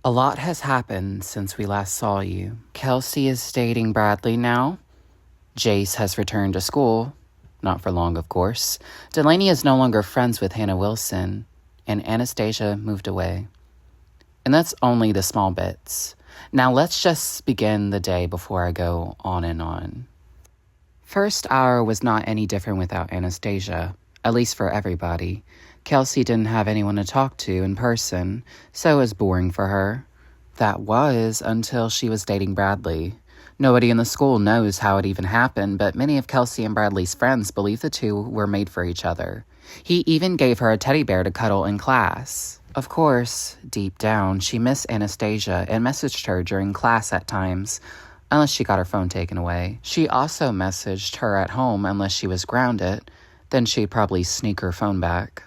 A lot has happened since we last saw you. Kelsey is dating Bradley now. Jace has returned to school. Not for long, of course. Delaney is no longer friends with Hannah Wilson. And Anastasia moved away. And that's only the small bits. Now let's just begin the day before I go on and on. First hour was not any different without Anastasia, at least for everybody. Kelsey didn't have anyone to talk to in person, so it was boring for her. That was until she was dating Bradley. Nobody in the school knows how it even happened, but many of Kelsey and Bradley's friends believe the two were made for each other. He even gave her a teddy bear to cuddle in class. Of course, deep down, she missed Anastasia and messaged her during class at times, unless she got her phone taken away. She also messaged her at home unless she was grounded, then she'd probably sneak her phone back.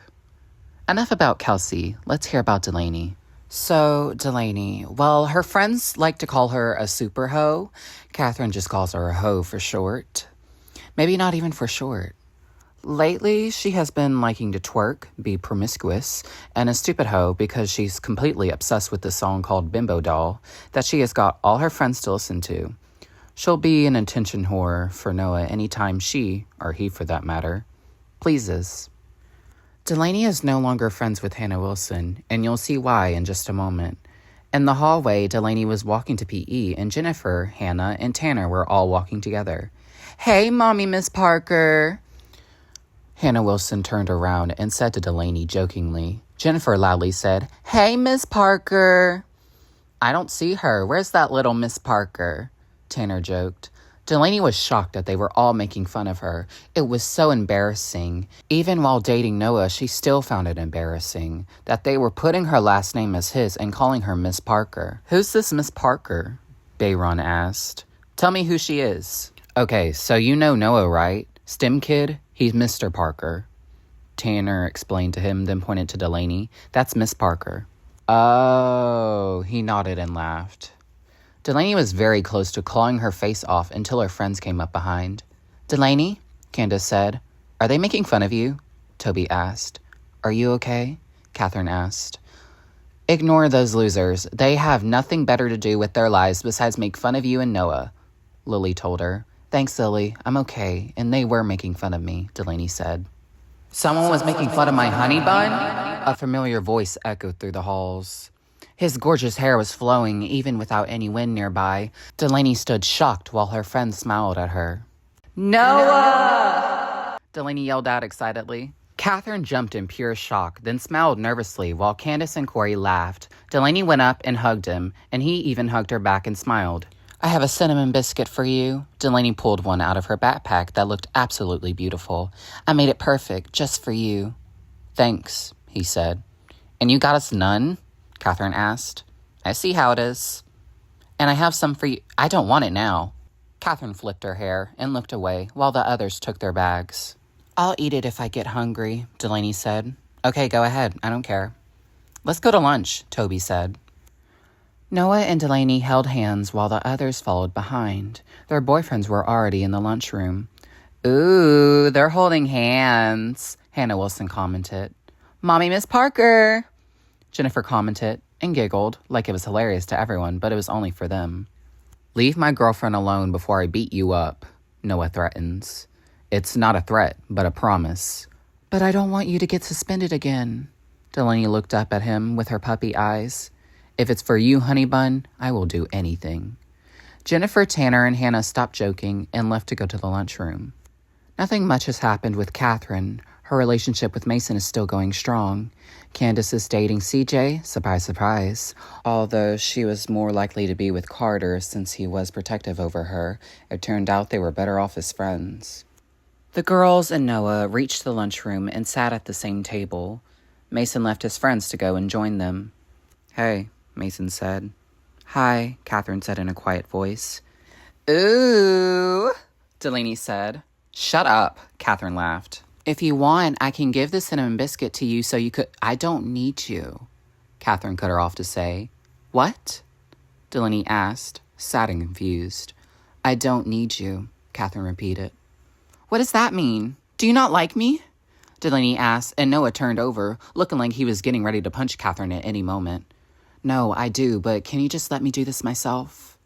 Enough about Kelsey, let's hear about Delaney. So, Delaney, well, her friends like to call her a super hoe. Catherine just calls her a hoe for short. Maybe not even for short. Lately, she has been liking to twerk, be promiscuous, and a stupid hoe because she's completely obsessed with the song called Bimbo Doll that she has got all her friends to listen to. She'll be an attention whore for Noah anytime she, or he for that matter, pleases. Delaney is no longer friends with Hannah Wilson, and you'll see why in just a moment. In the hallway, Delaney was walking to PE, and Jennifer, Hannah, and Tanner were all walking together. "Hey, Mommy, Miss Parker." Hannah Wilson turned around and said to Delaney jokingly. Jennifer loudly said, "Hey, Miss Parker." "I don't see her. Where's that little Miss Parker?" Tanner joked. Delaney was shocked that they were all making fun of her. It was so embarrassing. Even while dating Noah, she still found it embarrassing that they were putting her last name as his and calling her Miss Parker. "Who's this Miss Parker?" Bayron asked. "Tell me who she is." "Okay, so you know Noah, right? STEM kid? He's Mr. Parker." Tanner explained to him, then pointed to Delaney. "That's Miss Parker." "Oh," he nodded and laughed. Delaney was very close to clawing her face off until her friends came up behind. "Delaney," Candace said. "Are they making fun of you?" Toby asked. "Are you okay?" Catherine asked. "Ignore those losers. They have nothing better to do with their lives besides make fun of you and Noah," Lily told her. "Thanks, Lily. I'm okay, and they were making fun of me," Delaney said. "Someone was making fun of my honey bun?" A familiar voice echoed through the halls. His gorgeous hair was flowing, even without any wind nearby. Delaney stood shocked while her friends smiled at her. "Noah!" Delaney yelled out excitedly. Catherine jumped in pure shock, then smiled nervously while Candace and Corey laughed. Delaney went up and hugged him, and he even hugged her back and smiled. "I have a cinnamon biscuit for you." Delaney pulled one out of her backpack that looked absolutely beautiful. "I made it perfect, just for you." "Thanks," he said. "And you got us none?" Catherine asked. "I see how it is." "And I have some for you." "I don't want it now." Catherine flipped her hair and looked away while the others took their bags. "I'll eat it if I get hungry," Delaney said. "Okay, go ahead. I don't care." "Let's go to lunch," Toby said. Noah and Delaney held hands while the others followed behind. Their boyfriends were already in the lunchroom. "Ooh, they're holding hands," Hannah Wilson commented. "Mommy, Miss Parker," Jennifer commented and giggled like it was hilarious to everyone, but it was only for them. "Leave my girlfriend alone before I beat you up," Noah threatens. "It's not a threat, but a promise." "But I don't want you to get suspended again." Delaney looked up at him with her puppy eyes. "If it's for you, honey bun, I will do anything." Jennifer, Tanner, and Hannah stopped joking and left to go to the lunchroom. Nothing much has happened with Catherine. Her relationship with Mason is still going strong. Candace is dating CJ, surprise, surprise. Although she was more likely to be with Carter since he was protective over her, it turned out they were better off as friends. The girls and Noah reached the lunchroom and sat at the same table. Mason left his friends to go and join them. "Hey," Mason said. "Hi," Catherine said in a quiet voice. "Ooh," Delaney said. "Shut up," Catherine laughed. "If you want, I can give the cinnamon biscuit to you so you could—" "I don't need you," Catherine cut her off to say. "What?" Delaney asked, sad and confused. "I don't need you," Catherine repeated. "What does that mean? Do you not like me?" Delaney asked, and Noah turned over, looking like he was getting ready to punch Catherine at any moment. No, I do, but can you just let me do this myself?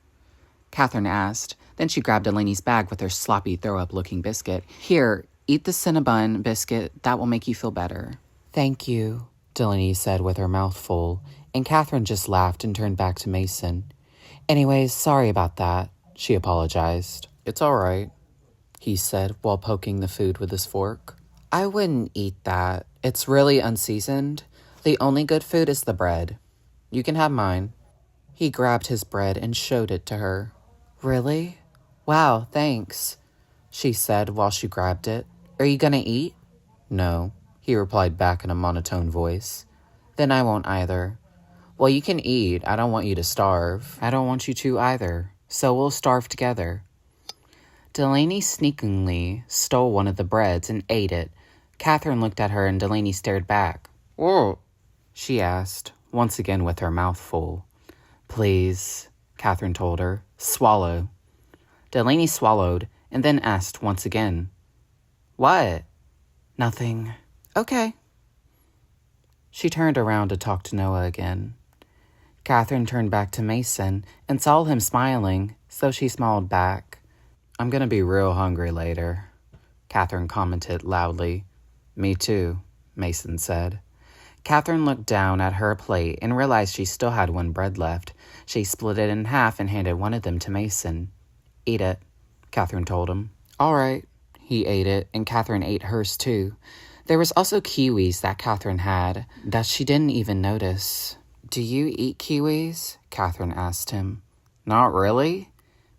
Catherine asked. Then she grabbed Delaney's bag with her sloppy throw-up-looking biscuit. Here, eat the Cinnabon biscuit. That will make you feel better. Thank you, Delaney said with her mouth full, and Catherine just laughed and turned back to Mason. Anyways, sorry about that, she apologized. It's all right, he said while poking the food with his fork. I wouldn't eat that. It's really unseasoned. The only good food is the bread. You can have mine. He grabbed his bread and showed it to her. Really? Wow, thanks, she said while she grabbed it. Are you gonna eat? No, he replied back in a monotone voice. Then I won't either. Well, you can eat. I don't want you to starve. I don't want you to either. So we'll starve together. Delaney sneakingly stole one of the breads and ate it. Catherine looked at her and Delaney stared back. Whoa, she asked, once again with her mouth full. Please, Catherine told her. Swallow. Delaney swallowed and then asked once again. What? Nothing. Okay. She turned around to talk to Noah again. Catherine turned back to Mason and saw him smiling, so she smiled back. I'm gonna be real hungry later, Catherine commented loudly. Me too, Mason said. Catherine looked down at her plate and realized she still had one bread left. She split it in half and handed one of them to Mason. Eat it, Catherine told him. All right. He ate it, and Catherine ate hers too. There was also kiwis that Catherine had that she didn't even notice. Do you eat kiwis? Catherine asked him. Not really,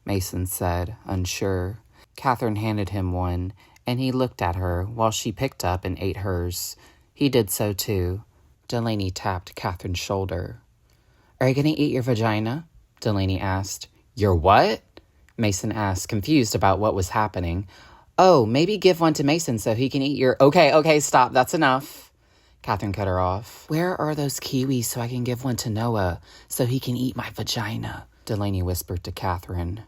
Mason said, unsure. Catherine handed him one, and he looked at her while she picked up and ate hers. He did so too. Delaney tapped Catherine's shoulder. Are you going to eat your vagina? Delaney asked. Your what? Mason asked, confused about what was happening. Oh, maybe give one to Mason so he can eat your... Okay, stop. That's enough. Catherine cut her off. Where are those kiwis so I can give one to Noah so he can eat my vagina? Delaney whispered to Catherine.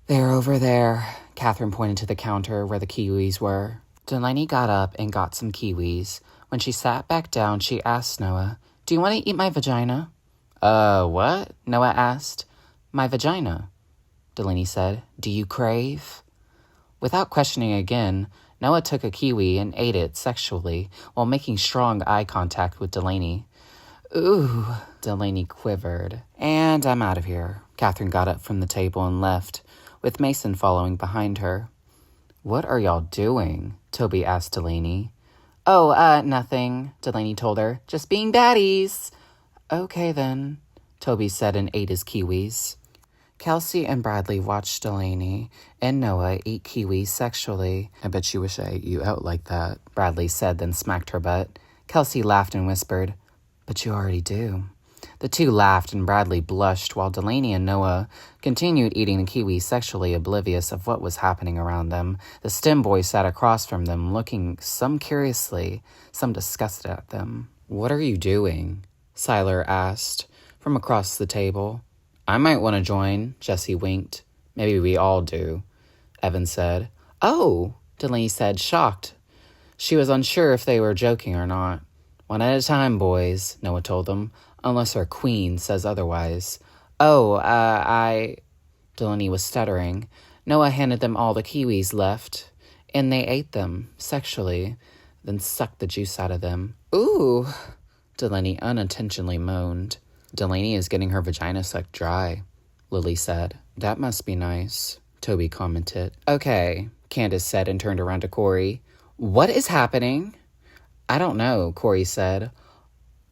They're over there. Catherine pointed to the counter where the kiwis were. Delaney got up and got some kiwis. When she sat back down, she asked Noah, Do you want to eat my vagina? What? Noah asked. My vagina, Delaney said. Do you crave? Without questioning again, Noah took a kiwi and ate it sexually while making strong eye contact with Delaney. Ooh, Delaney quivered. And I'm out of here. Catherine got up from the table and left, with Mason following behind her. What are y'all doing? Toby asked Delaney. Oh, nothing, Delaney told her. Just being daddies. Okay, then, Toby said and ate his kiwis. Kelsey and Bradley watched Delaney and Noah eat kiwis sexually. I bet you wish I ate you out like that, Bradley said, then smacked her butt. Kelsey laughed and whispered, But you already do. The two laughed and Bradley blushed while Delaney and Noah continued eating the kiwis sexually oblivious of what was happening around them. The STEM boy sat across from them, looking some curiously, some disgusted at them. What are you doing? Siler asked from across the table. I might want to join, Jesse winked. Maybe we all do, Evan said. Oh, Delaney said, shocked. She was unsure if they were joking or not. One at a time, boys, Noah told them, unless our queen says otherwise. Delaney was stuttering. Noah handed them all the kiwis left, and they ate them, sexually, then sucked the juice out of them. Ooh, Delaney unintentionally moaned. Delaney is getting her vagina sucked dry, Lily said. That must be nice, Toby commented. Okay, Candace said and turned around to Corey. What is happening? I don't know, Corey said.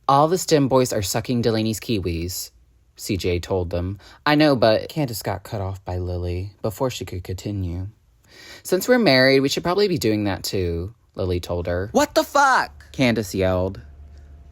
All the STEM boys are sucking Delaney's kiwis, CJ told them. I know, but Candace got cut off by Lily before she could continue. Since we're married, we should probably be doing that too, Lily told her. What the fuck? Candace yelled.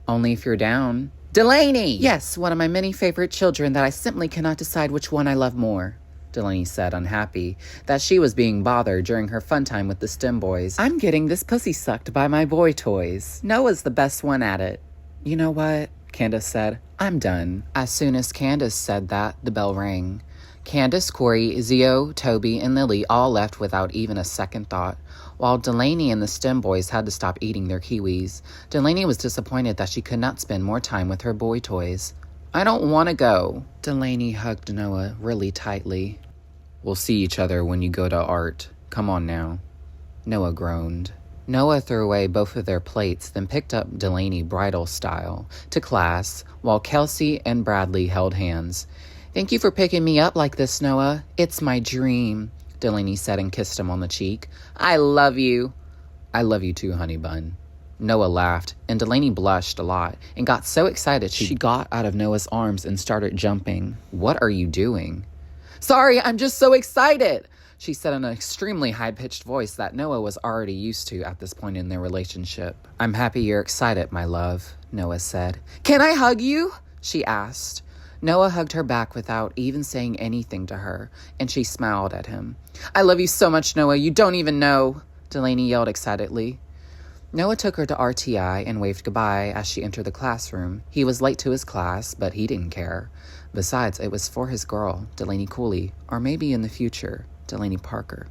Only if you're down. Delaney! Yes, one of my many favorite children that I simply cannot decide which one I love more, Delaney said, unhappy that she was being bothered during her fun time with the STEM boys. I'm getting this pussy sucked by my boy toys. Noah's the best one at it. You know what? Candace said. I'm done. As soon as Candace said that, the bell rang. Candace, Corey, Zio, Toby, and Lily all left without even a second thought, while Delaney and the STEM boys had to stop eating their kiwis. Delaney was disappointed that she could not spend more time with her boy toys. I don't want to go. Delaney hugged Noah really tightly. We'll see each other when you go to art. Come on now. Noah groaned. Noah threw away both of their plates, then picked up Delaney bridal style to class, while Kelsey and Bradley held hands. Thank you for picking me up like this, Noah. It's my dream, Delaney said and kissed him on the cheek. I love you. I love you too, honey bun. Noah laughed, and Delaney blushed a lot and got so excited she got out of Noah's arms and started jumping. What are you doing? Sorry, I'm just so excited, she said in an extremely high-pitched voice that Noah was already used to at this point in their relationship. I'm happy you're excited, my love, Noah said. Can I hug you? She asked. Noah hugged her back without even saying anything to her, and she smiled at him. I love you so much, Noah, you don't even know, Delaney yelled excitedly. Noah took her to RTI and waved goodbye as she entered the classroom. He was late to his class, but he didn't care. Besides, it was for his girl, Delaney Cooley, or maybe in the future, Delaney Parker.